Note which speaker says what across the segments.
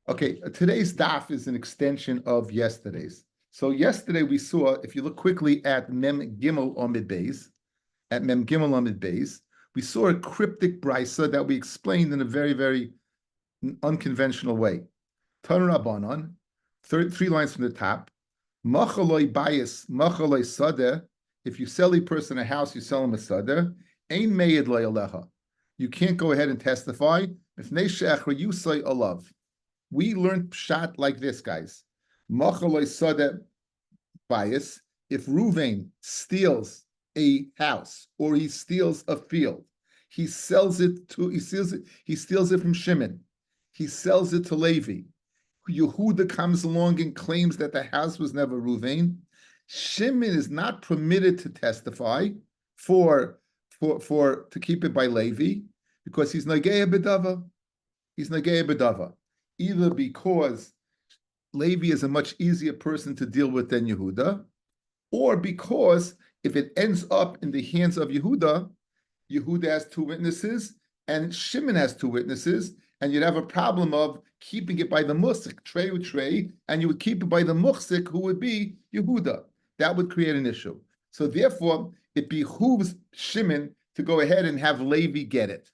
Speaker 1: Okay, today's daf is an extension of yesterday's. So yesterday we saw, if you look quickly at Mem Gimel Amid Beis, we saw a cryptic brisa that we explained in a very, very unconventional way. Tan Rabbanon, three lines from the top. Machaloi bayis, machaloi sadeh. If you sell a person a house, you sell him a sadeh. Ein meyed lo alecha. You can't go ahead and testify. If neishech you say alav. We learned pshat like this, guys. Machaloi sadeh bias. If Ruvain steals a house or he steals a field, he steals it from Shimon. He sells it to Levi. Yehuda comes along and claims that the house was never Ruvain. Shimon is not permitted to testify to keep it by Levi because he's Nagea Bedava. He's Nagea Bedava. Either because Levi is a much easier person to deal with than Yehuda, or because if it ends up in the hands of Yehuda, Yehuda has two witnesses and Shimon has two witnesses, and you'd have a problem of keeping it by the musik, tray with tray, and you would keep it by the muhsik, who would be Yehuda. That would create an issue. So therefore, it behooves Shimon to go ahead and have Levi get it.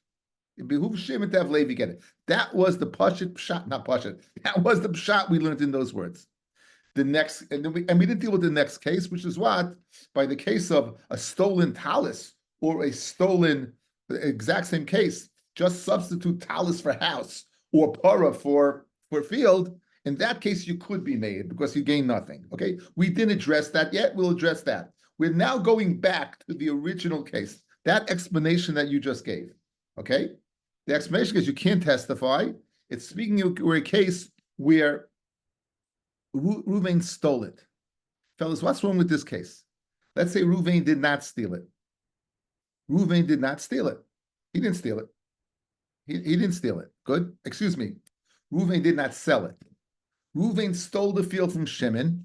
Speaker 1: It behooves Shimon to have Levi get it. That was the pshat, not pshat. That was the pshat we learned in those words. The next, and we didn't deal with the next case, which is what? By the case of a stolen talis or a stolen, exact same case, just substitute talis for house or para for field. In that case, you could be made because you gain nothing. Okay, we didn't address that yet. We'll address that. We're now going back to the original case, that explanation that you just gave. Okay, the explanation is you can't testify. It's speaking of a case where Ruvain stole it. Fellas, what's wrong with this case? Let's say Ruvain did not steal it. Ruvain did not steal it. He didn't steal it. He didn't steal it. Good. Excuse me. Ruvain did not sell it. Ruvain stole the field from Shimon.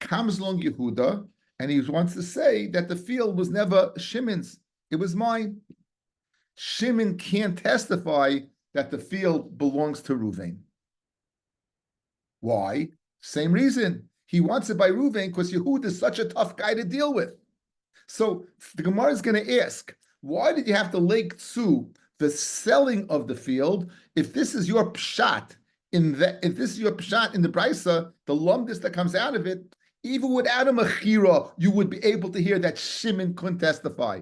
Speaker 1: Comes along Yehuda, and he wants to say that the field was never Shimon's. It was mine. Shimon can't testify that the field belongs to Ruvain. Why? Same reason. He wants it by Ruvain because Yehuda is such a tough guy to deal with. So the Gemara is going to ask, why did you have to lake tzu the selling of the field if this is your pshat in the brisa, the lumdis that comes out of it, even without a mechira, you would be able to hear that Shimon couldn't testify.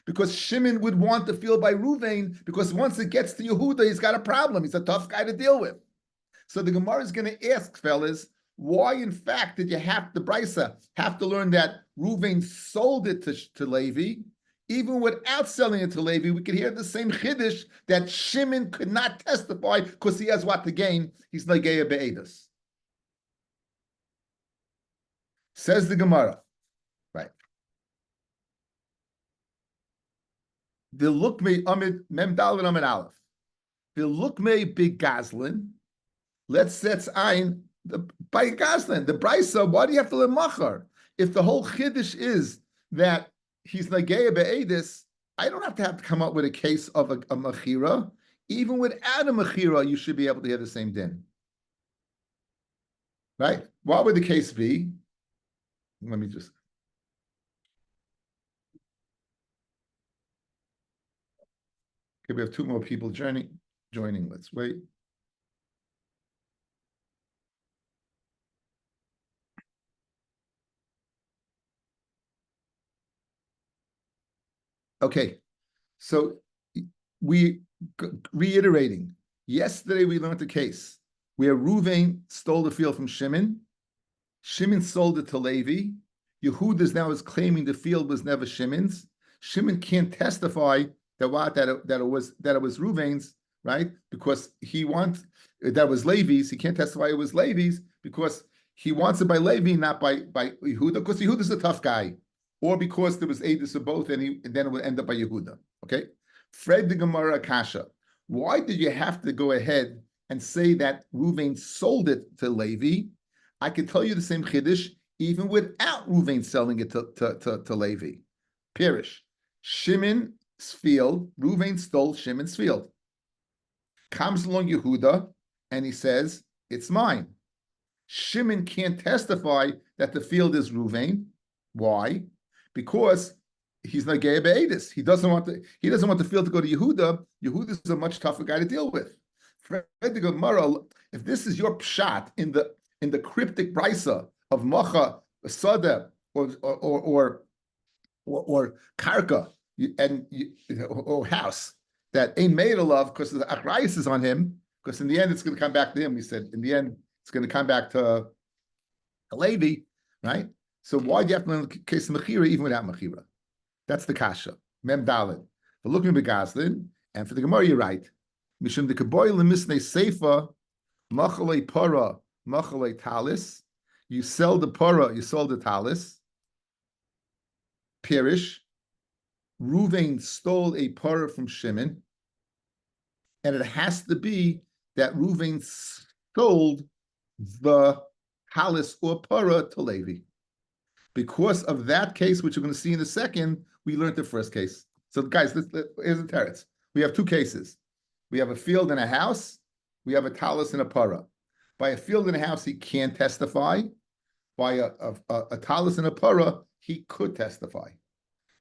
Speaker 1: Because Shimon would want the field by Ruvain, because once it gets to Yehuda, he's got a problem. He's a tough guy to deal with. So the Gemara is going to ask, fellas, why in fact did you have the brisa have to learn that Ruvain sold it to Levi? Even without selling it to Levi, we could hear the same chiddush that Shimon could not testify because he has what to gain. He's Nageya Be'edus. Says the Gemara, right? The lukme amid mem daled amid aleph. The lukme big gazlin. Let's ein by gazlin. The brisa. Why do you have to learn machar? If the whole chiddush is that he's nageya be'edis, I don't have to come up with a case of a machira. Even without a machira, you should be able to hear the same din. Right? What would the case be? Let me just. Okay, we have two more people joining. Let's wait. Okay, so reiterating. Yesterday we learned a case where Ruvain stole the field from Shimon. Shimon sold it to Levi. Yehuda now is claiming the field was never Shimon's. Shimon can't testify that it was Ruvain's, right? Because that was Levi's. He can't testify it was Levi's because he wants it by Levi, not by Yehuda, because Yehuda's a tough guy, or because there was Edis of both, and then it would end up by Yehuda. Okay, Fred the Gemara Akasha. Why did you have to go ahead and say that Ruvain sold it to Levi? I can tell you the same chiddush even without Ruvain selling it to Levi. Pirish. Shimon's field, Ruvain stole Shimon's field. Comes along Yehuda, and he says, it's mine. Shimon can't testify that the field is Ruvain. Why? Because he's not gay be'edis. He doesn't want the field to go to Yehuda. Yehuda's a much tougher guy to deal with. If this is your pshat in the cryptic brisa of Macha, Sada, or Karka, or house that ain't made a love because the achrayus is on him, because in the end it's going to come back to him. He said in the end it's going to come back to Levi, right? So why do you have to learn the case of Mechira even without Mechira? That's the kasha. Mem Dalid. For looking at Begazlin, and for the Gemara, you're right. Mishum the Kaboy Lemisne Seifa, Machalei Para, Machalei Talis. You sell the para, you sold the talis. Pirish. Ruvain stole a para from Shimon, and it has to be that Ruvain sold the talis or para to Levi. Because of that case, which we're going to see in a second, we learned the first case. So guys, here's the teretz. We have two cases. We have a field and a house. We have a talis and a para. By a field and a house, he can't testify. By a talis and a para, he could testify.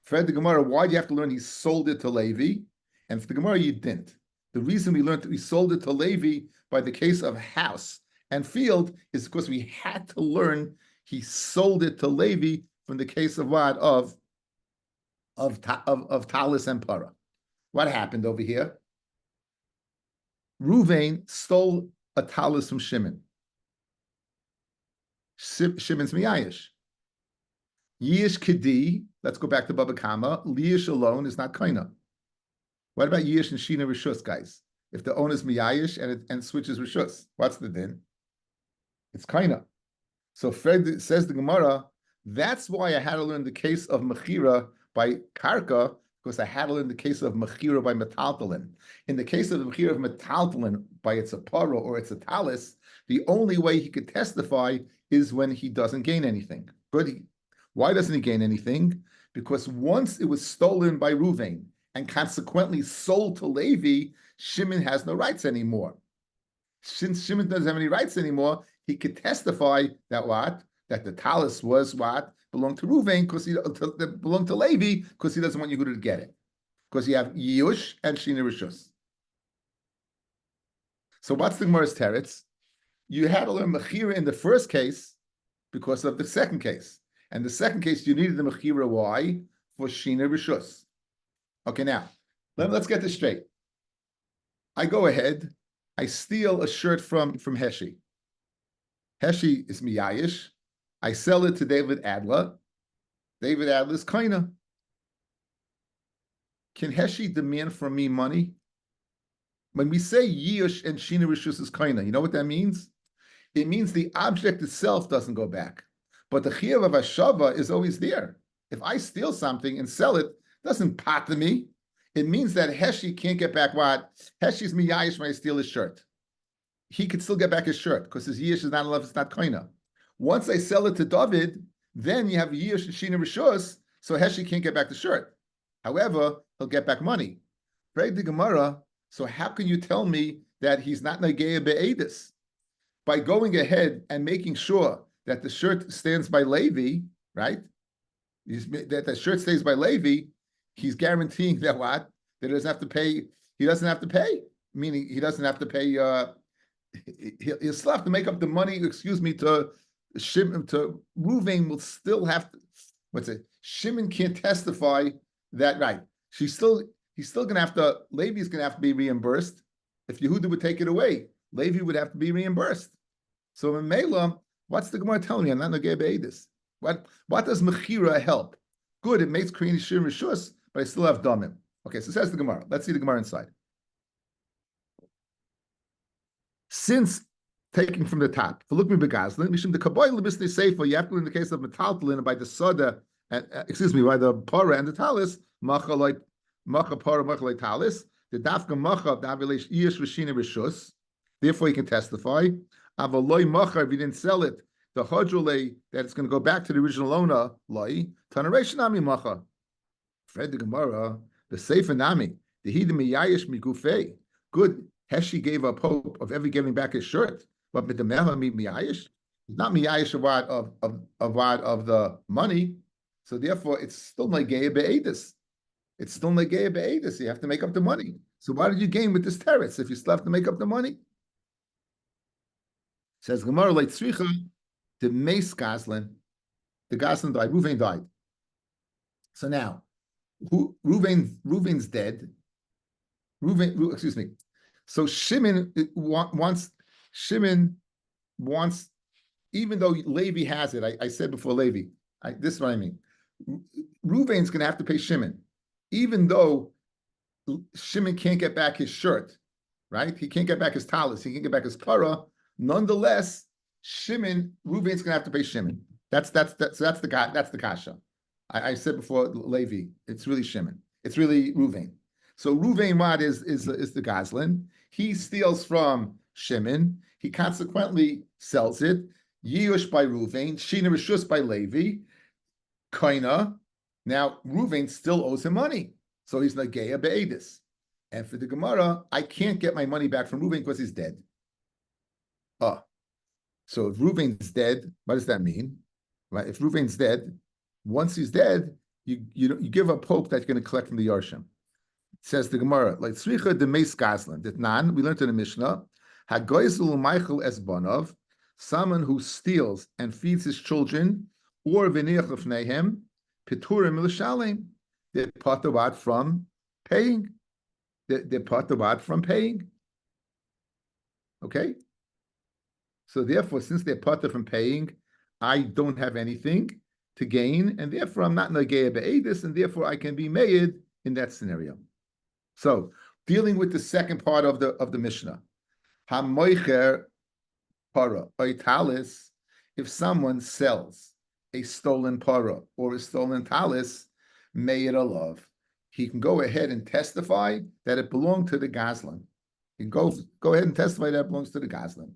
Speaker 1: For the Gemara, why do you have to learn he sold it to Levi? And for the Gemara, you didn't. The reason we learned that we sold it to Levi by the case of house and field is because we had to learn he sold it to Levi from the case of what? Of talis and para. What happened over here? Ruvain stole a talis from Shimon. Shimon's miyayish. Yish kedi, let's go back to Baba Kama. Liyish alone is not kaina. What about Yish and Shina Rishus, guys? If the owner's miyayish and switches Rishus, what's the din? It's kaina. So Fred says the Gemara, that's why I had to learn the case of Mechira by Karka, because I had to learn the case of Mechira by Metaltalin. In the case of the Mechira of Metaltalin, by it's a paro or it's a talis, the only way he could testify is when he doesn't gain anything. But why doesn't he gain anything? Because once it was stolen by Ruvain and consequently sold to Levi, Shimon has no rights anymore. Since Shimon doesn't have any rights anymore, he could testify that what? That the talis was what? Belonged to Ruvain, because he belonged to Levi, because he doesn't want Yehuda to get it. Because you have Yush and Shina Rishus. So what's the Gemara's teretz? You had to learn Mechira in the first case because of the second case. And the second case, you needed the Mechira. Why? For Shina Rishus. Okay, now, let's get this straight. I go ahead, I steal a shirt from Heshi. Heshi is miyayish. I sell it to David Adler. David Adler's kaina. Can Heshi demand from me money? When we say Yish and Shina Rishus is kaina, you know what that means? It means the object itself doesn't go back. But the chiyuv of hashava is always there. If I steal something and sell it, it doesn't pot to me. It means that Heshi can't get back what? Heshi's miyayish when I steal his shirt. He could still get back his shirt because his yish is not enough, it's not koina. Once I sell it to David, then you have yish and shina rishus, so Heshi can't get back the shirt. However, he'll get back money. Break the Gemara, so how can you tell me that he's not nageya be'edis? By going ahead and making sure that the shirt stands by Levi, right? That the shirt stays by Levi, he's guaranteeing that what? That he doesn't have to pay. He doesn't have to pay, meaning he doesn't have to pay. He'll still have to make up the money. Excuse me, to Shimon, to Ruvain will still have to. What's it? Shimon can't testify that right. He's still going to have to. Levi's going to have to be reimbursed. If Yehuda would take it away, Levi would have to be reimbursed. So in Mela, what's the Gemara telling me? I'm not nagei be'edis. What does Mechira help? Good, it makes Korean Shir Rishus, but I still have Damim. Okay, so says the Gemara. Let's see the Gemara inside. Since taking from the top, for looking at Begazlin, Mishum the Kaboy Lebisne Sefer, you have to in the case of Metaltalin by the Soda, by the Para and the Talis, Macha Para, Macha Talis, the Dafka Macha, the Avilish Ish Rishina Rishus, therefore you can testify. Avaloi Macha, if you didn't sell it, the Hodrule, that it's going to go back to the original owner, Loi, Tanaration Ami Macha. Fred the Gemara, the Sefer Nami, the Hidim Yayish Migufei. Good. Heshi gave up hope of ever giving back his shirt, but with the Mela miyayish, not miyayish of the money. So therefore, it's still Nageya be'edis. It's still Nageya be'edis. You have to make up the money. So why did you gain with this teretz if you still have to make up the money? Says Gemara like Tzricha, the Mace Goslin, the Goslin died, Ruvain died. So now, Ruvain's dead. Excuse me. So Shimon wants, even though Levi has it, I said before Levi, this is what I mean. Ruvain's going to have to pay Shimon, even though Shimon can't get back his shirt, right? He can't get back his talis, he can't get back his para. Nonetheless, Ruvain's going to have to pay Shimon. That's the kasha. I said before Levi, it's really Shimon. It's really Ruvain. So Ruvain what is the Goslin. He steals from Shimon. He consequently sells it. Yush by Ruvain, Shina Rishus by Levi, Kaina. Now Ruvain still owes him money, so he's Nageya Be'edis. And for the Gemara, I can't get my money back from Ruvain because he's dead. So if Ruvain's dead, what does that mean? Right? If Ruvain's dead, once he's dead, you give up hope that you're going to collect from the Yarshim. Says the Gemara, like Tzricha de Meis Gazlan, that we learned in the Mishnah, Hagoyzul Michael Esbanov, someone who steals and feeds his children, or V'niach Lefnehem, Piturim L'Shalim, they're patawat from paying. They're patawat from paying. Okay? So therefore, since they're patawat from paying, I don't have anything to gain, and therefore I'm not Nageya Be'edis, and therefore I can be made in that scenario. So, dealing with the second part of the Mishnah, Hamoicher para oitalis, if someone sells a stolen para or a stolen talis, meir alav, he can go ahead and testify that it belonged to the Goslin. He can go ahead and testify that it belongs to the Goslin.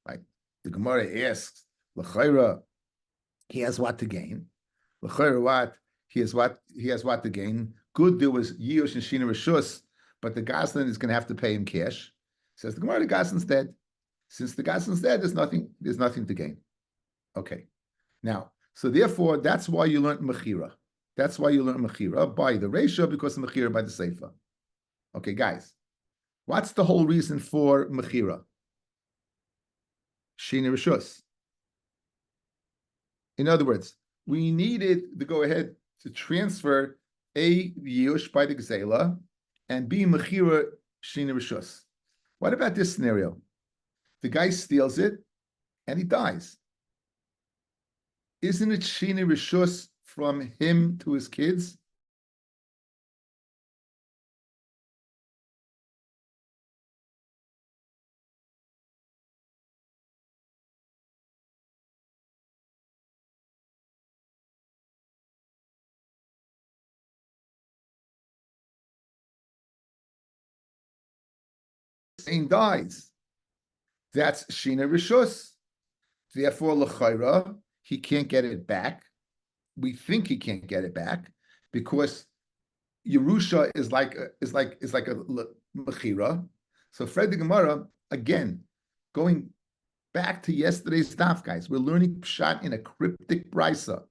Speaker 1: Right? The Gemara asks, L'chayra, he has what to gain. L'chayra what? He has what to gain. Good, there was Yush and Shina Rishus, but the Goslin is going to have to pay him cash. Says the Gemara, the Goslin's dead. Since the Goslin's dead, there's nothing to gain. Okay. Now, so therefore, that's why you learned Mechira. That's why you learned Mechira by the ratio, because of Mechira by the Seifa. Okay, guys, what's the whole reason for Mechira? Shina Rishus. In other words, we needed to go ahead to transfer A Yush by the Gzela and B Mechira Shina Rishus. What about this scenario? The guy steals it and he dies. Isn't it Shina Rishus from him to his kids? Saying dies. That's Shina Rishus. Therefore, L'chayra, he can't get it back. We think he can't get it back because Yerusha is like a Mechira. So Fred the Gemara, again, going back to yesterday's daf, guys, we're learning Pshat in a cryptic brisa.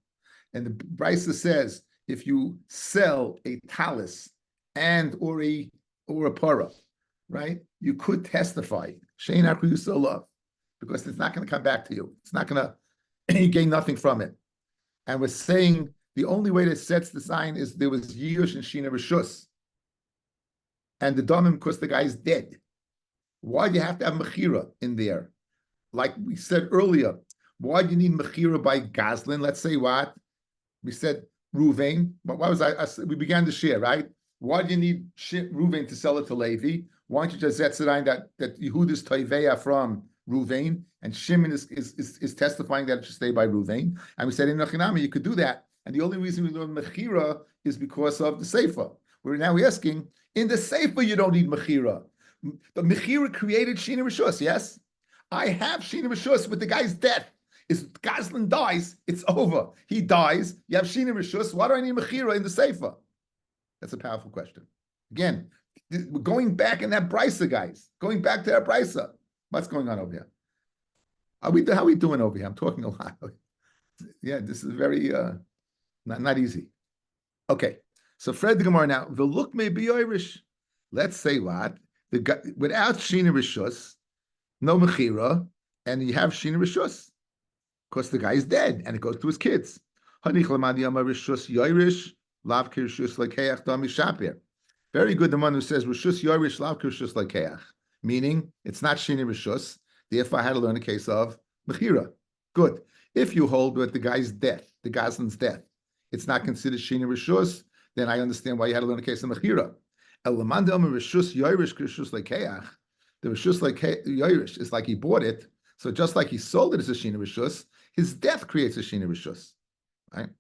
Speaker 1: And the brisa says, if you sell a talis and or a para, right? You could testify, Shein Akru Yusuf, because it's not going to come back to you. It's not going to, you gain nothing from it. And we're saying the only way that sets the sign is there was Yush and Shina Rishus. And the Domim, because the guy's dead. Why do you have to have Mechira in there? Like we said earlier, why do you need Mechira by Goslin? Let's say what? We said Ruvain. But why was we began to share, right? Why do you need Ruvain to sell it to Levi? Why don't you just Zetzedain that Yehuda's Toiveya from Ruvain, and Shimon is testifying that it should stay by Ruvain? And we said in Nachinami you could do that. And the only reason we learn Mechira is because of the Sefer. We're now asking, in the Sefer you don't need Mechira. The Mechira created Shina Rishus, yes? I have Shina Rishus with the guy's death. If Goslin dies, it's over. He dies, you have Shina Rishus, why do I need Mechira in the Sefer? That's a powerful question. Again, We're going back in that brisa, guys. Going back to that brisa. What's going on over here? How are we doing over here? I'm talking a lot. Yeah, this is very not easy. Okay, so Fred the Gemara now. The look may be Irish. Let's say what the guy without Shina Rishus, no Mechira, and you have Shina Rishus because the guy is dead and it goes to his kids. Very good. The one who says Rishus Yoirish Lav Rishus Lakeach, meaning it's not Shina Rishus. Therefore, I had to learn a case of Mechira. Good. If you hold with the guy's death, the Gazlan's death, it's not considered Shina Rishus, then I understand why you had to learn a case of Mechira. The Rishus Yoirish is like he bought it. So just like he sold it as a Shina Rishus, his death creates a Shina Rishus. Right?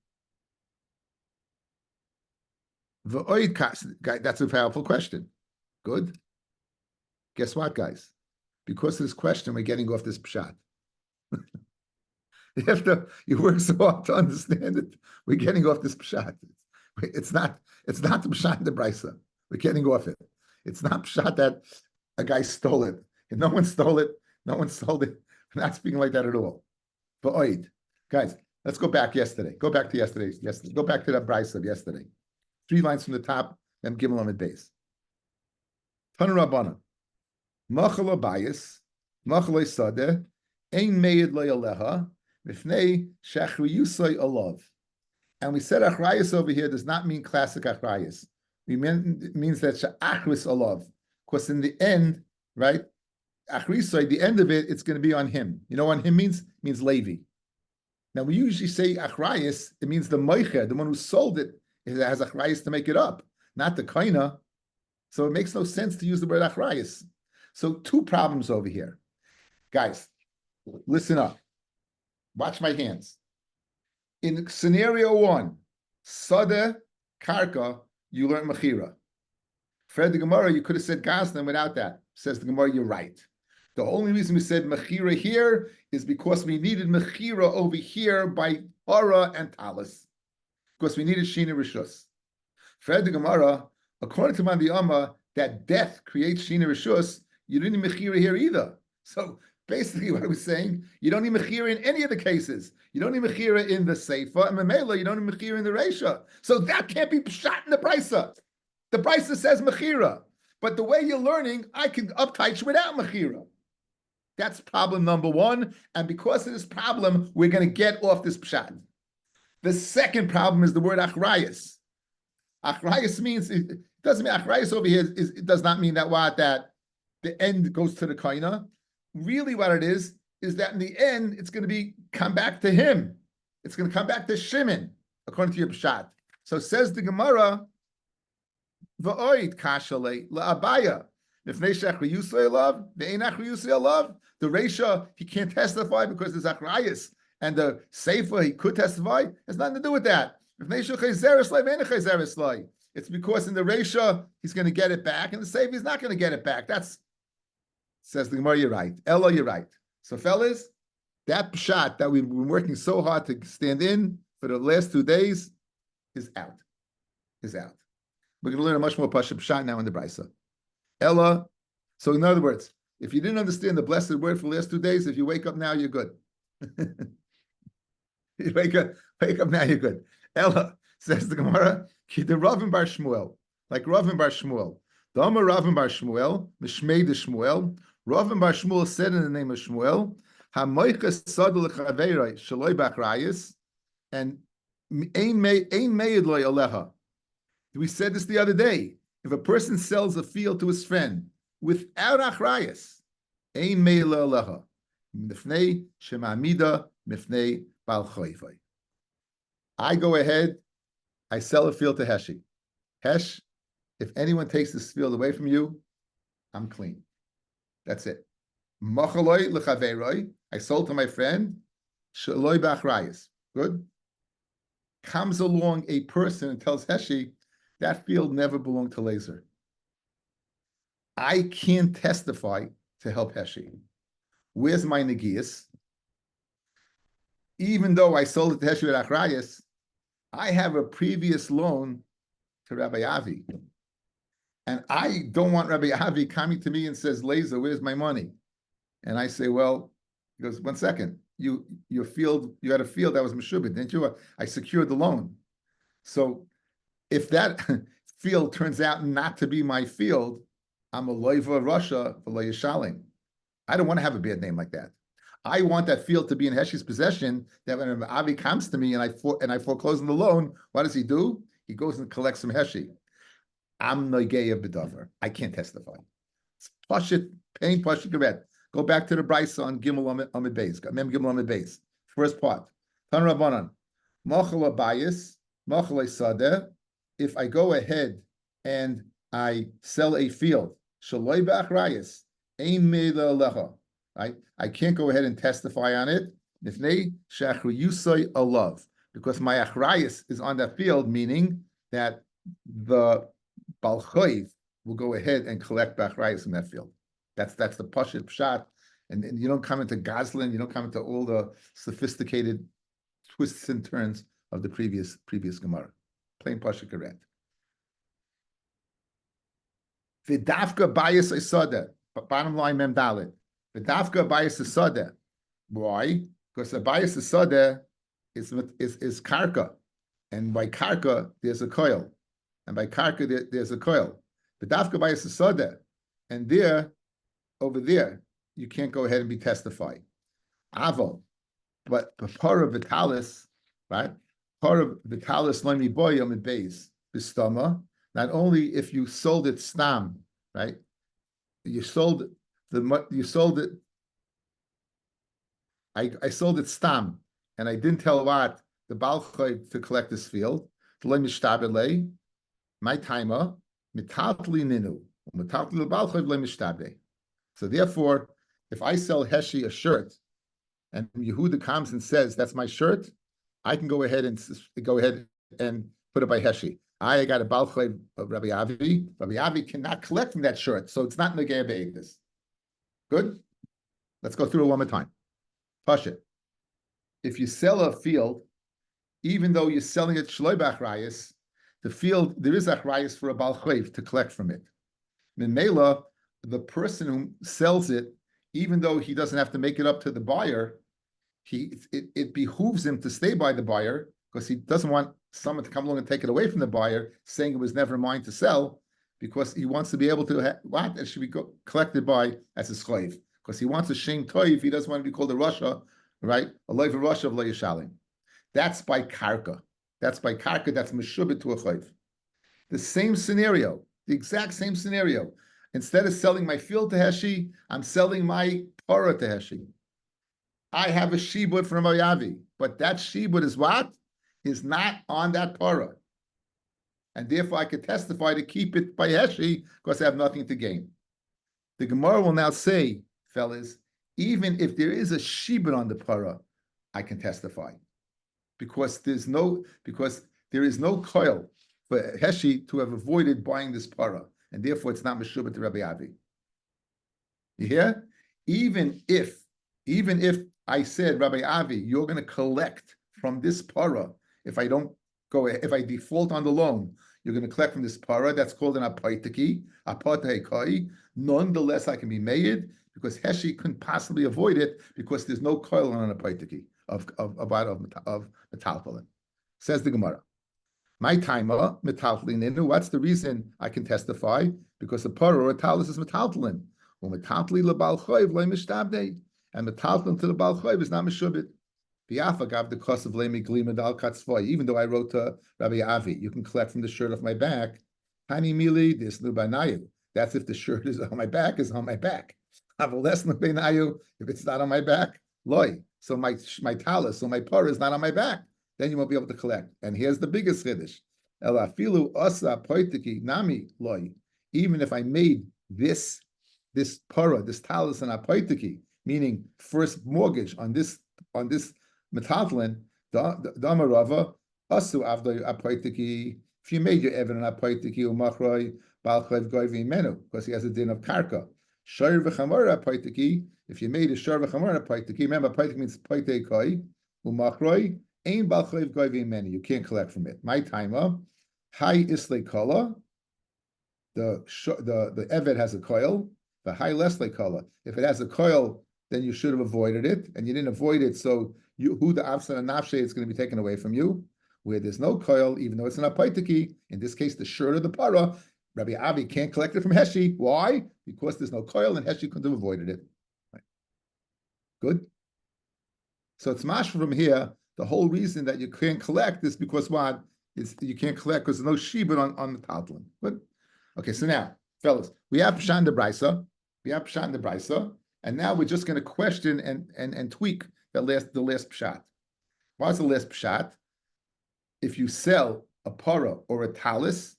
Speaker 1: That's a powerful question. Good. Guess what, guys? Because of this question, we're getting off this pshat. You work so hard to understand it, we're getting off this pshat. It's not the pshat in the brisa. We're getting off it. It's not pshat that a guy stole it. If no one stole it, no one sold it. We're not speaking like that at all. But guys, let's go back yesterday. Go back to yesterday. Go back to that brisa of yesterday. 3 lines from the top, and Gimel Amid Beis. Tanu Rabbana. Machal Abayis, Machal Sadeh, Ein Meid Lo Yaleha, Mifnei Shachri Yusay Alav. And we said Achrayas over here does not mean classic Achrayas. It means that Shachris Alav. Because in the end, right, Achrisay, the end of it, it's going to be on him. You know what on him means? It means Levi. Now, we usually say Achrayas, it means the Moicher, the one who sold it, has Achrayas to make it up, not the Kaina. So it makes no sense to use the word Achrayas. So 2 problems over here. Guys, listen up. Watch my hands. In scenario 1, Sadeh, Karka, you learn Mechira. Fred the Gemara, you could have said Gazlan without that. Says the Gemara, you're right. The only reason we said Mechira here is because we needed Mechira over here by Ara and Talis. Because we needed Shina Rishus. Fred the Gemara, according to Mandi Amma, that death creates Shina Rishus, you didn't need Mechira here either. So basically what I was saying, you don't need Mechira in any of the cases. You don't need Mechira in the Seifa, and Mamela, you don't need Mechira in the Reisha. So that can't be shot in the Brisa. The Brisa says Mechira. But the way you're learning, I can uptight without Mechira. That's problem number 1. And because of this problem, we're going to get off this pshat. The second problem is the word Achrayas. Achrayas means, it doesn't mean Achrayas over here, it does not mean that the end goes to the Kaina. Really what it is that in the end, it's going to come back to him. It's going to come back to Shimon, according to your pshat. So says the Gemara, V'oid kashale la'abaya. Nifnei shachri yusay love, ve'ein achri yusay love. The Reisha, he can't testify because there's Achrayas. And the Seifa, he could testify, has nothing to do with that. It's because in the Reisha, he's going to get it back, and the Seifa, he's not going to get it back. Says the Gemara, you're right. Ella, you're right. So fellas, that pshat that we've been working so hard to stand in for the last 2 days is out. We're going to learn a much more pshat now in the Brisa. Ella, so in other words, if you didn't understand the blessed word for the last 2 days, if you wake up now, you're good. You wake up now, you're good. Ella, says the Gemara, Ki the Ravim bar Shmuel, like Ravim bar Shmuel. The Amar Ravim bar Shmuel, Mishmei de Shmuel, Ravim bar Shmuel said in the name of Shmuel, HaMoiches Sadul Chaveiroi Shaloi Bachrayis, and Ein Meid Loi Aleha. We said this the other day. If a person sells a field to his friend without Achrayis, Ein Meid Loi Aleha. Mifnei Shemamida Mifnei Bal Choyvoi. I go ahead, I sell a field to Heshi. Hesh, if anyone takes this field away from you, I'm clean. That's it. Machaloi lechaveiroi, I sold to my friend, shaloi b'achrayis. Good. Comes along a person and tells Heshi, that field never belonged to Laser. I can't testify to help Heshi. Where's my negias? Even though I sold it to Heshi with Achrayas, I have a previous loan to Rabbi Avi. And I don't want Rabbi Avi coming to me and says, Laser, where's my money? And I say, well, he goes, 1 second. You had a field that was Meshubit, didn't you? I secured the loan. So if that field turns out not to be my field, I'm a loiva Russia for Yishalim. I don't want to have a bad name like that. I want that field to be in Heshi's possession. That when Avi comes to me and I foreclose on the loan, what does he do? He goes and collects from Heshi. I'm Nogeya B'Dover. I can't testify. It's Pashit, pain Pashit Gevet. Go back to the Brisa on Gimel Amid Beis. Mem Gimel Amid Beis. First part. Tan Rabbanan. Machal Abayis, Machal Sadeh. If I go ahead and I sell a field, Shaloi Ba'achrayis, Ein Meida Alecha. I can't go ahead and testify on it. Nifnei Shachru Yusai Alav. Because my achrayis is on that field, meaning that the Balchoiv will go ahead and collect Bachrayas from that field. That's the Pashit Pshat. And you don't come into Goslin, you don't come into all the sophisticated twists and turns of the previous Gemara. Plain Pashit correct. V'dafka bayis esada. Bottom line mem dalet. V'dafka bayis esada. Why? Because the bayis esada is karka. And by karka, there's a coil. And by karka, there's a coil. The dafka bayis esada, and there, over there, you can't go ahead and be testified. Aval, but para vitalis, right? Para vitalis loimi boyam and beis bistama. Not only if you sold it stam, right? You sold it. I sold it stam, and I didn't tell what the balchoy to collect this field. My timer, mitatli ninu, mitatli balchoy lemishtabe. So therefore, if I sell Heshi a shirt, and Yehuda comes and says that's my shirt, I can go ahead and put it by Heshi. I got a balchoy of Rabbi Avi. Rabbi Avi cannot collect from that shirt, so it's not negei be'egdus. Good. Let's go through it one more time. Pashit. If you sell a field, even though you're selling it shloi b'achrayis, the field, there is achrayis for a balchoiv to collect from it. Memela, the person who sells it, even though he doesn't have to make it up to the buyer, it behooves him to stay by the buyer because he doesn't want someone to come along and take it away from the buyer, saying it was never mine to sell, because he wants to be able to it should be collected by as a slave, because he wants a shem toiv. He doesn't want to be called a Russia, right? A loiv of Russia of lo yishalim. That's by karka. That's meshubit to a chayv. The same scenario, the exact same scenario. Instead of selling my field to Heshi, I'm selling my Torah to Heshi. I have a shibud from Ayavi, but that shibud is what? Is not on that Torah. And therefore I could testify to keep it by Heshi because I have nothing to gain. The Gemara will now say, fellas, even if there is a shibud on the Torah, I can testify. Because there is no coil for Heshi to have avoided buying this para, and therefore it's not meshubah to Rabbi Avi. You hear? Even if I said, Rabbi Avi, you're going to collect from this para, if I default on the loan, you're going to collect from this para. That's called an apaitiki, apateikai. Nonetheless, I can be made because Heshi couldn't possibly avoid it because there's no coil on an apaitiki of metaltalin. Says the Gemara. My timer metaltalin. What's the reason I can testify? Because the para or talis is metaltalin. Well, metaltali lebal choiv lo mishtabdei, and metaltalin to the bal choiv is not meshubit. Biafagav the cost of lemi glima dal katzvoy. Even though I wrote to Rabbi Avi, you can collect from the shirt off my back. Hani mili this lubanayu. That's if the shirt is on my back, is on my back. Avoles nubenayu. If it's not on my back, loy. So my talis, so my para is not on my back. Then you won't be able to collect. And here's the biggest chiddush. Elafilu asa poitiki nami loy. Even if I made this para, this talis and apoitiki, meaning first mortgage on this metaltlin, the amarava asu avdoi apoitiki. If you made your evan on apoitiki umachroi balchayv goyvi menu, because he has a din of karka. Shor v'chamor apoitiki. If you made a shor v'chamor apoitiki, remember apoitiki means poitei umachroi. Ein balchayv goyvi menu. You can't collect from it. My timer, high isle kala. the Eved has a coil, the high less like color. If it has a coil, then you should have avoided it, and you didn't avoid it, so who the Avsan and Nafshe is going to be taken away from you. Where there's no coil, even though it's an apaitiki, in this case, the shirt of the para, Rabbi Avi can't collect it from Heshi. Why? Because there's no coil, and Heshi couldn't have avoided it. Right. Good? So it's mash from here. The whole reason that you can't collect is because what? Is you can't collect because there's no shibud on the taltlin. Good? Okay, so now, fellas, we have Pshan de Brisa. We have Pshan de Brisa, and now we're just going to question and tweak the last Pshat. What's the last Pshat? If you sell a para or a talis,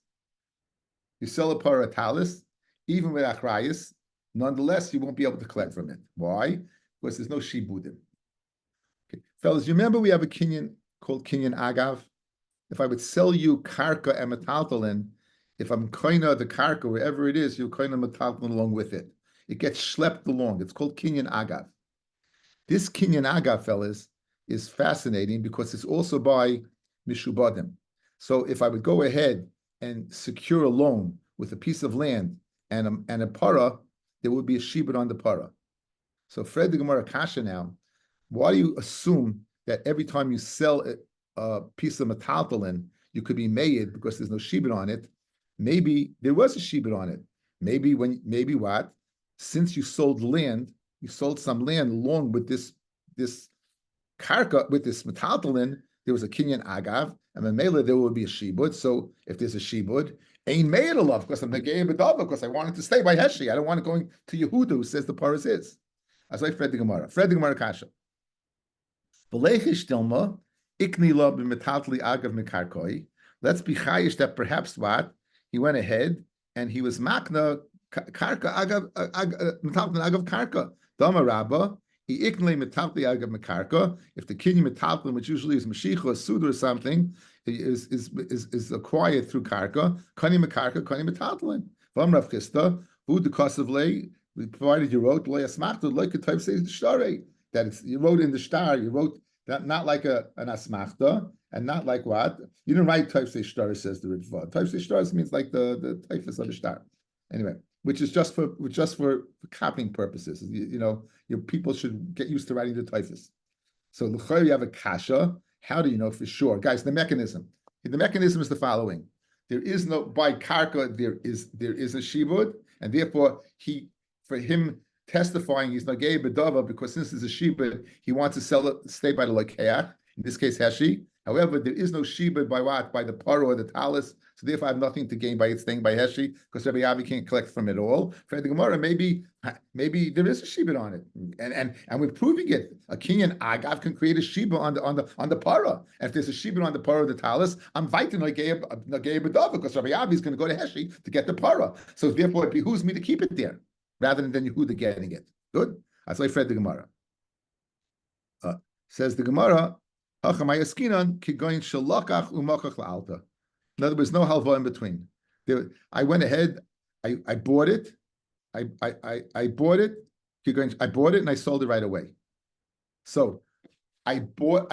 Speaker 1: you sell a para or a talis, even with achrayas, nonetheless, you won't be able to collect from it. Why? Because there's no shibudim. Okay. Fellas, you remember we have a kinyan called kinyan agav? If I would sell you karka and metaltalin, if I'm koina the karka, wherever it is, you're koina metaltalin along with it. It gets schlepped along. It's called kinyan agav. This kinyan agav, fellas, is fascinating because it's also by mishubadim. So if I would go ahead and secure a loan with a piece of land and a para, there would be a shibud on the para. So Fred the Gemara Kasha now, why do you assume that every time you sell a piece of metaltalin, you could be made because there's no shibud on it? Maybe there was a shibud on it. Maybe what? Since you sold land, you sold some land along with this karka, with this metaltalin, there was a kinyan agav, and then mele there would be a shibud. So if there's a shibud, ain't made a love because I'm negei b'dava because I wanted to stay by Heshi. I don't want it going to Yehuda who says the paras is. As I Fred the Gemara. Fred the Gemara Kasha. V'leichish dilma ikni lo b'metatli agav mekarkoi. Let's be chayish that perhaps what he went ahead and he was makna karka agav metatli agav karka. Dama rabba. If the kinyan metaltalin, which usually is mashicha, a suda or something, is acquired through karka, kani mekarka, kani metaltalin. From Rav Chisda, who the cost of lay, we provided you wrote lay asmachta like a type says the shtare that it's you wrote in the star, you wrote that not like an asmachta and not like what you didn't write type say star says the Ritva. Type say star means like the typhus of the star. Anyway, which is just for copying purposes. You know, your people should get used to writing the typhus. So l'chayr you have a kasha. How do you know for sure, guys? The mechanism. The mechanism is the following: there is no by karka. There is a shibud, and therefore for him testifying he's nagei bedava because since it's a shibud, he wants to sell it, stay by the lakeach. In this case, Heshi. However, there is no shibud by what? By the paro or the talis. So therefore, I have nothing to gain by it staying by Heshi because Rabbi Avi can't collect from it all. For the Gemara, maybe there is a shibud on it, and we're proving it. A kinyan agav can create a shibud on the para. And if there's a shibud on the para or the talis, I'm fighting nagei bedava because Rabbi Avi is going to go to Heshi to get the para. So therefore, it behooves me to keep it there rather than Yehuda getting it. Good. That's why I read the Gemara. Says the Gemara. In other words, no halva in between. I went ahead, I bought it, I bought it, I bought it and I sold it right away. So I bought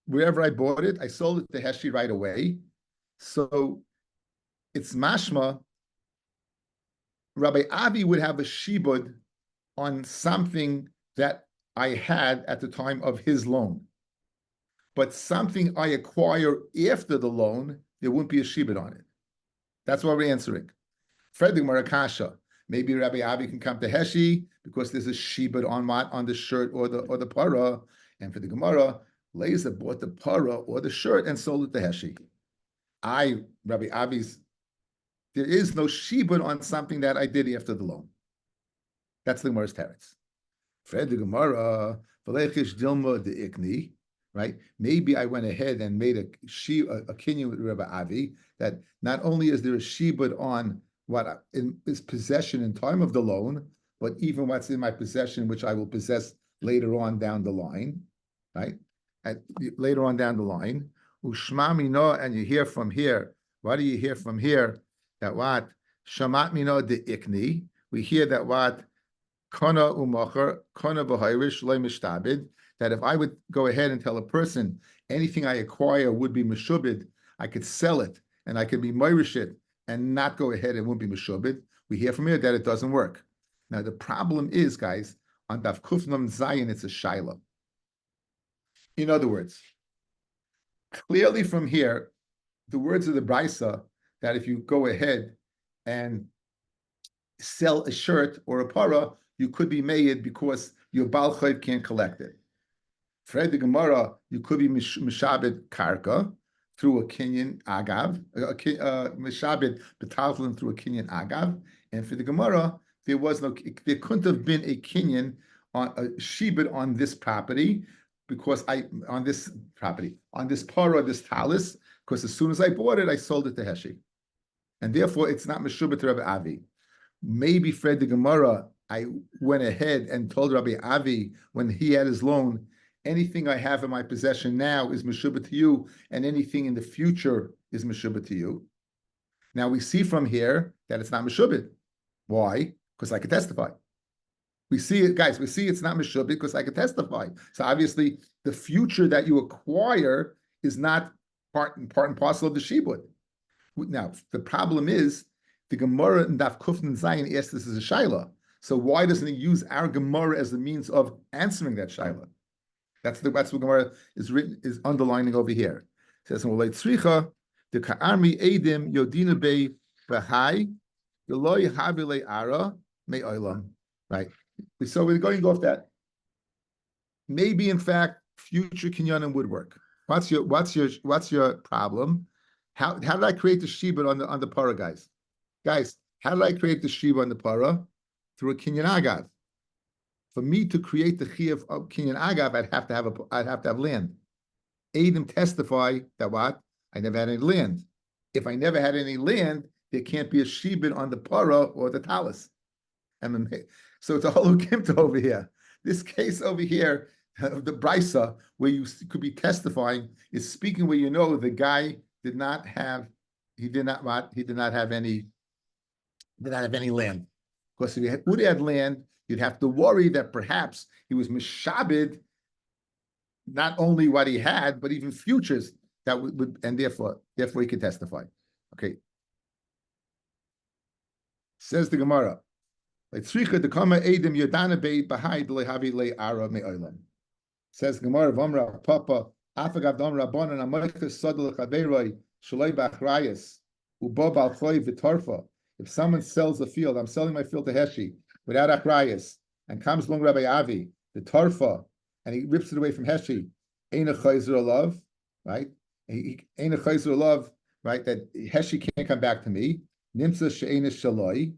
Speaker 1: wherever I bought it, I sold it to Heshi right away. So it's mashma. Rabbi Avi would have a shibud on something that I had at the time of his loan. But something I acquire after the loan, there wouldn't be a shibud on it. That's what we're answering. Fred the Gemara Kasha. Maybe Rabbi Avi can come to Heshi because there's a shibud on the shirt or the para. And for the Gemara, Leza bought the para or the shirt and sold it to Heshi. Rabbi Avi's, there is no shibud on something that I did after the loan. That's the Gemara's teretz. Fred the Gemara, V'leichish dilma de ikni. Right? Maybe I went ahead and made a kinyan with Rabbi Avi that not only is there a shibud on what is possession in time of the loan, but even what's in my possession, which I will possess later on down the line, right? Later on down the line, ushma mino, and you hear from here. What do you hear from here? That what shamat mino de ikni. We hear that what kona umacher kona b'hayrish loy mishtabid. That if I would go ahead and tell a person anything I acquire would be meshubid, I could sell it and I could be moirish it and not go ahead and won't be meshubed. We hear from here that it doesn't work. Now the problem is, guys, on Daf Kufnam Zayin, it's a shaila. In other words, clearly from here, the words of the Brisa that if you go ahead and sell a shirt or a para, you could be made because your Baal Chayv can't collect it. Fred the Gemara, you could be mishabed karka through a kinyan agav, mishabed betaltlin through a kinyan agav, and for the Gemara, there couldn't have been a kinyan on a shibud on this property because on this para, this talis, because as soon as I bought it, I sold it to Heshi, and therefore it's not meshubet to Rabbi Avi. Maybe Fred the Gemara, I went ahead and told Rabbi Avi when he had his loan, anything I have in my possession now is meshubah to you, and anything in the future is meshubah to you. Now we see from here that it's not meshubah. Why? Because I could testify. We see it, guys. We see it's not meshubah because I could testify. So obviously, the future that you acquire is not part and parcel of the shibud. Now the problem is the Gemara in Daf Kufn Zayin asks this as a shaila. So why doesn't he use our Gemara as the means of answering that shaila? That's what Gemara is underlining over here. It says, the Ka'armi Edim Yodina Bei Bahai, Yeloi Havile Ara Me Oilam. Right. So we're going off that. Maybe in fact, future kinyanim would work. What's your problem? How did I create the shibud on the para, guys? Guys, how did I create the shibud on the para? Through a kinyan agav. For me to create the chiyuv of kinyan agav, I'd have to have land. Adam testify that what? I never had any land. If I never had any land, there can't be a shibud on the para or the talis. So it's a whole ukimta over here. This case over here, the brisa, where you could be testifying, is speaking where you know the guy did not have any land. Because if he would have had land, you'd have to worry that perhaps he was mishabed, not only what he had, but even futures that would, and therefore he could testify. Okay. Says the Gemara. Says Gemara, Vamra Papa, Afagav Dom Rabbanan Amoiches Sodel Chaberoi Shaloi Bachrayas Ubo Balchoi Vitorfa. If someone sells a field, I'm selling my field to Heshi without achrayas, and comes along Rabbi Avi, the Torfa, and he rips it away from Heshi, Ein a chayzer alav, right? Ein a chayzer alav, right? That Heshi can't come back to me. Nimsa she'ein shaloi,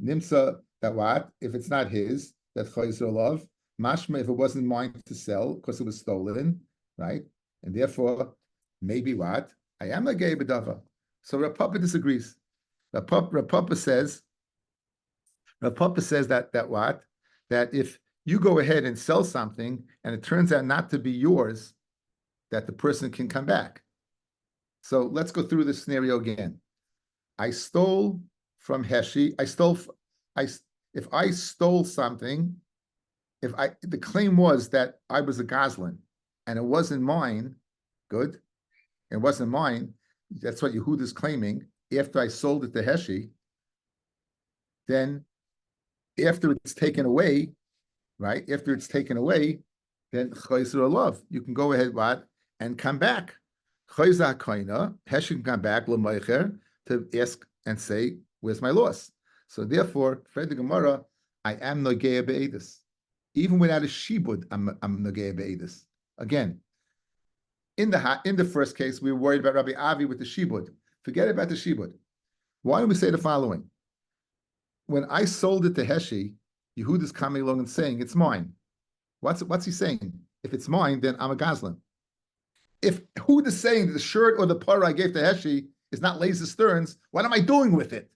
Speaker 1: nimsa that what? If it's not his, that chayzer alav. Mashma if it wasn't mine to sell because it was stolen, right? And therefore, maybe what? I am a gay bedava. So Rav Papa disagrees. Rav Papa says that what? That if you go ahead and sell something and it turns out not to be yours, that the person can come back. So let's go through this scenario again. I stole from Heshi. If I stole something, the claim was that I was a Goslin and it wasn't mine, good. It wasn't mine. That's what Yehuda is claiming. After I sold it to Heshi, then after it's taken away, right? After it's taken away, then chayzer alav. You can go ahead, what? And come back. Chayzer hakoina, Heshi can come back, l'meicher, to ask and say, where's my loss? So therefore, Fred the Gemara, I am nogeya be'edus. Even without a shibud, I'm nogeya be'edus. Again, in the first case, we were worried about Rabbi Avi with the shibud. Forget about the shibud. Why don't we say the following? When I sold it to Heshi, Yehuda's coming along and saying, it's mine. What's he saying? If it's mine, then I'm a Goslin. If Yehuda's saying that the shirt or the parah I gave to Heshi is not Laser Stern's, what am I doing with it?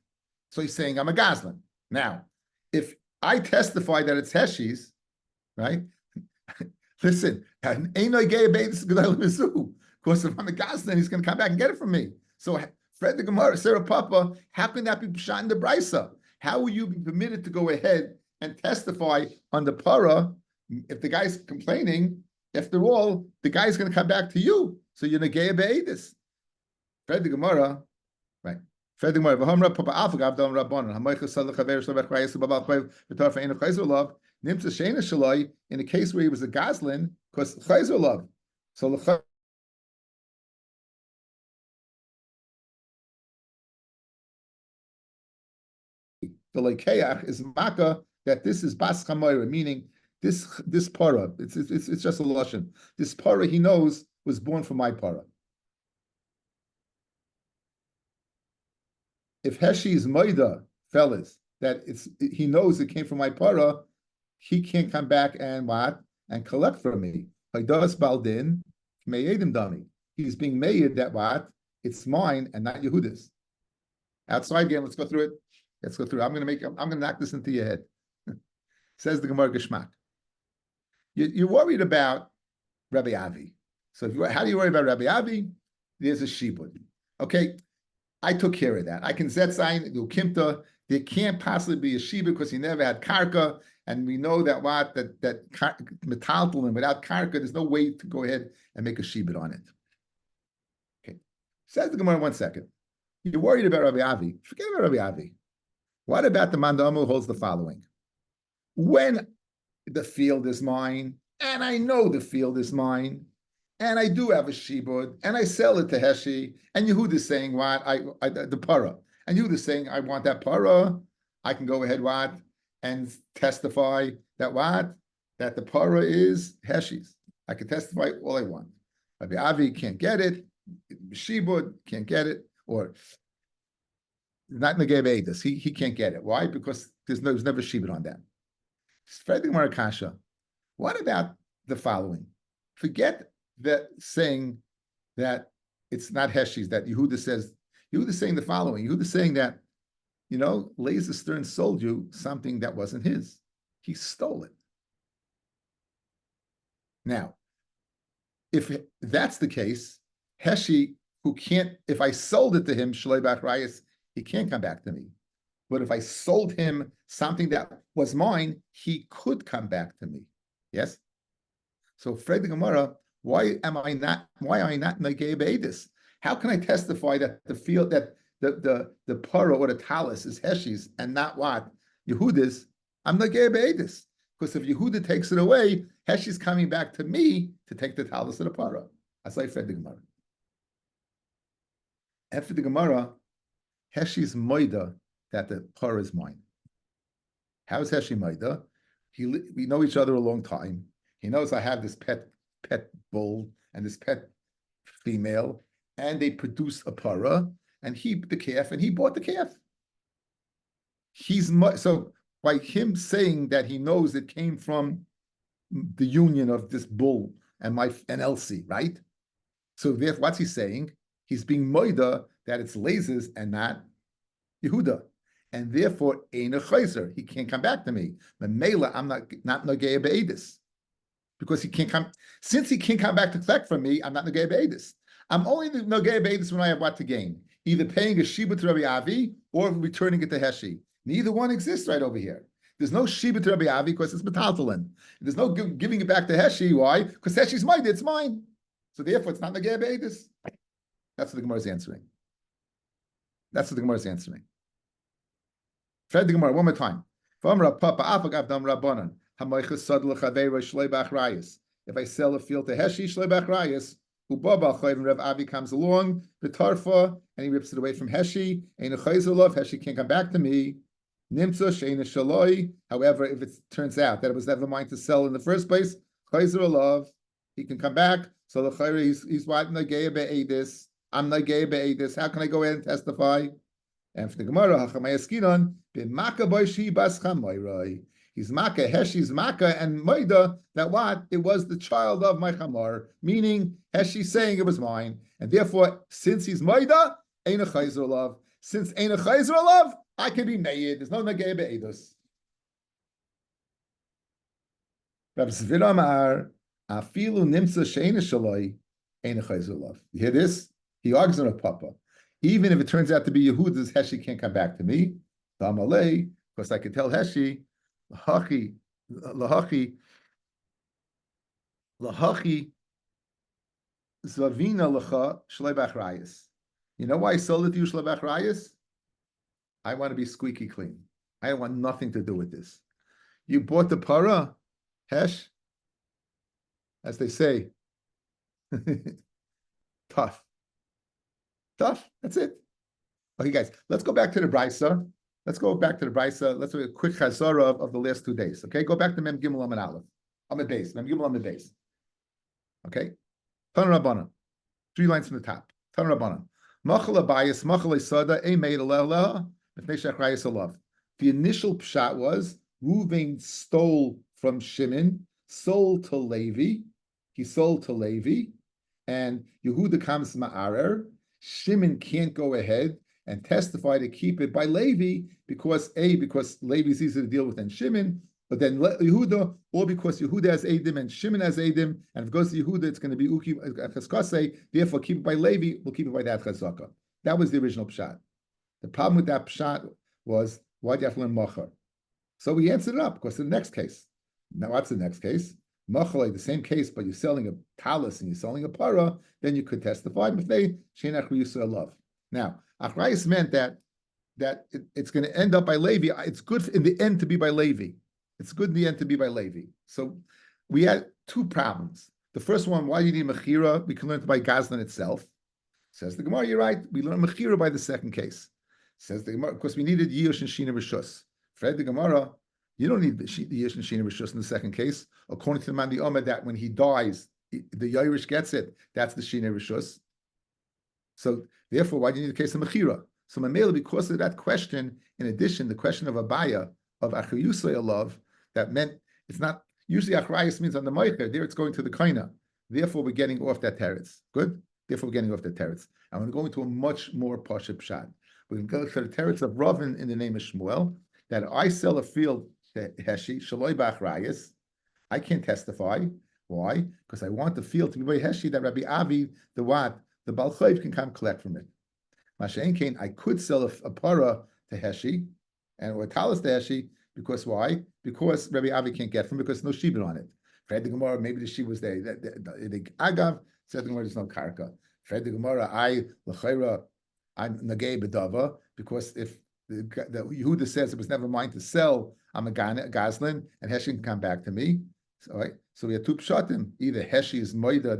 Speaker 1: So he's saying I'm a Goslin. Now, if I testify that it's Heshi's, right? Listen, because if I'm a Goslin, he's going to come back and get it from me. So Fred the Gemara, Sarah Papa, how can that be pshat in the brisa? How will you be permitted to go ahead and testify on the para if the guy's complaining? After all, the guy's going to come back to you. So you're negeya be'edus. Fred the Gemara, right? In the case where he was a Goslin, because Chayzer love. So the Lekeach is Maka that this is Bas Chamoira, meaning this para. It's just a lashon. This para he knows was born from my para. If Heshi is Maida, fellas, that he knows it came from my para, he can't come back and what and collect from me. Haidas Baldin Meyedim Dami. He's being made that what it's mine and not Yehuda's. Outside game, let's go through it. Let's go through it. I'm gonna knock this into your head. Says the Gemara Geshmak. You're worried about Rabbi Avi. So how do you worry about Rabbi Avi? There's a shibud. Okay, I took care of that. I can zetzayin do kimta. There can't possibly be a shibud because he never had karka, and we know that metaltalin without karka, there's no way to go ahead and make a shibud on it. Okay, says the Gemara. 1 second. You're worried about Rabbi Avi. Forget about Rabbi Avi. What about the Mandamu who holds the following? When the field is mine, and I know the field is mine, and I do have a shibud, and I sell it to Heshi, and Yehuda is saying what? The para. And Yehuda is saying, I want that para. I can go ahead what? And testify that what? That the para is Heshi's. I can testify all I want. Rabbi Avi can't get it. Shibud can't get it. Or not Negeb Eidus. He can't get it. Why? Because there's never shibud on that. Spreading Marakasha. What about the following? Forget that saying that it's not Heshi's, that Yehuda says, Yehuda's saying the following. Yehuda's saying that, Lazer Stern sold you something that wasn't his. He stole it. Now, if that's the case, Heshi, who can't, if I sold it to him, Shalei Bach Rayas, he can't come back to me. But if I sold him something that was mine, he could come back to me. Yes? So Fred the Gemara, why am I not Negei Beidus? How can I testify that the field that the para or the talis is Heshi's and not what? Yehuda's? I'm Negei Beidus. Because if Yehuda takes it away, Heshi's coming back to me to take the talis of the para. That's like Fred the Gemara. After the Gemara, Heshi's moida that the para is mine. How is Heshi moida? We know each other a long time. He knows I have this pet bull and this pet female, and they produce a para, and he the calf, and he bought the calf. So by him saying that he knows it came from the union of this bull and Elsie, right? So therefore, what's he saying? He's being moida that it's Lazers and not Yehuda, and therefore ain't a chayzer. He can't come back to me. Mela, I'm not nagei be'edis, because he can't come. Since he can't come back to collect from me, I'm not nagei be'edis. I'm only nagei be'edis when I have what to gain, either paying a shiba to Rabbi Avi or returning it to Heshi. Neither one exists right over here. There's no shiba to Rabbi Avi because it's metaltalin. There's no giving it back to Heshi. Why? Because Heshi's mine. It's mine. So therefore, it's not nagei be'edis. That's what the Gemara is answering. Fred the Gemara one more time. If I sell a field to Heshi, Shleibach Rayas, and Rav Avi comes along, the Tarfa, and he rips it away from Heshi, Ein Chayzulov, Heshi can't come back to me. Nimtza, Shein Shaloi. However, if it turns out that it was never mine to sell in the first place, Chayzulov, he can come back. So the Chayre, he's what Nagea Be'edis. I'm Nagea Be'edis. How can I go ahead and testify? And for the Gemara, Hachamayaskinon, B'maka Boishi Bas Chamoiroi. He's Maka, Heshi's Maka, and Maida, that what? It was the child of my Chamor, meaning Heshi saying it was mine. And therefore, since he's Maida, Ein a Chayzer Olav. Since Ein a Chayzer Olav, I can be Meid. There's no Nagei Be'edus. Rabbi Zvira Amar, Afilu Nimsa Shein Shaloi, Ein a Chayzer Olav. You hear this? He argues on a papa. Even if it turns out to be Yehuda's, Heshi can't come back to me. Damalei, because I could tell Heshi, Lahachi, Zavina Lacha Shlebach Rayas. You know why I sold it to you Shlebach Rayas? I want to be squeaky clean. I want nothing to do with this. You bought the para, Hesh, as they say. Tough. Tough. That's it. Okay, guys, let's go back to the Brisa. Let's go back to the Brisa. Let's do a quick chazara of the last 2 days. Okay, go back to Mem Gimel Amid Aleph. Amid Beis. Mem Gimel Amid Beis. Okay? Tan Rabbanan. 3 lines from the top. Tan Rabbanan. Machal Abayis, Machal Esada, Emeid Aleh B'fnei Shachrayis Alav. The initial pshat was Reuven stole from Shimon, sold to Levi. He sold to Levi, and Yehuda comes ma'arer. Shimon can't go ahead and testify to keep it by Levi because Levi's easy to deal with than Shimon, but then Yehuda, or because Yehuda has Edim and Shimon has Edim, and if it goes to Yehuda, it's going to be Uki Cheskase, therefore keep it by Levi, we'll keep it by that Chazaka. That was the original Pshat. The problem with that Pshat was, why do you have to learn Machar? So we answered it up, because in the next case. Now what's the next case? Machalei, the same case, but you're selling a talis and you're selling a para, then you could testify. Now, Achrayus meant that it's going to end up by Levi. It's good in the end to be by Levi. It's good in the end to be by Levi. So we had 2 problems. The first one, why do you need Mechira? We can learn it by Gazlan itself. Says the Gemara, you're right. We learn Mechira by the second case. Says the Gemara, of course, we needed Yish and Shina Rishus. Fred the Gemara, you don't need the Yish and Shina Rishus in the second case. According to the Mandi Omer, that when he dies, the Yairish gets it. That's the Shina Rishus. So therefore, why do you need the case of Mechira? So Mamela, because of that question, in addition, the question of Abaya, of Achayusay love, that meant it's not, usually Achrayus means on the Meicher, there it's going to the Kaina. Therefore, we're getting off that teretz. Good? Therefore, we're getting off that teretz. I'm going to go into a much more Pasha Pshat. We're going to go to the teretz of Ravin in the name of Shmuel, that I sell a field to Heshi, Shaloi B'Achrayus. I can't testify. Why? Because I want the field to be by Heshi, that Rabbi Avi, the Baal Chayv can come collect from it. Masha'en Kain, I could sell a para to Heshi, or a talis to Heshi, because why? Because Rabbi Avi can't get from it, because no shibud on it. Fred the Gemara, maybe the shibud was there. The Agav said the Gemara, there's no karka. Fred the Gemara, I'm nagei bedava, because if the Yehuda says it was never mine to sell, I'm a Gazlan, and Heshi can come back to me. So, right? So we have 2 pshatim. Either Heshi is moida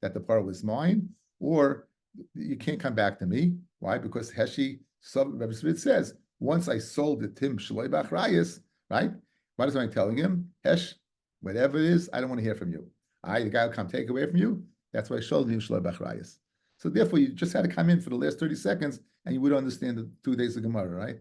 Speaker 1: that the para was mine, or you can't come back to me. Why? Because Heshi, Rabbi Smith says, once I sold it to him, Shaloi B'Achrayus, right? What is I telling him? Hesh, whatever it is, I don't want to hear from you. The guy will come take away from you. That's why I sold him Shaloi B'Achrayus. So therefore, you just had to come in for the last 30 seconds, and you would understand the 2 days of Gemara, right?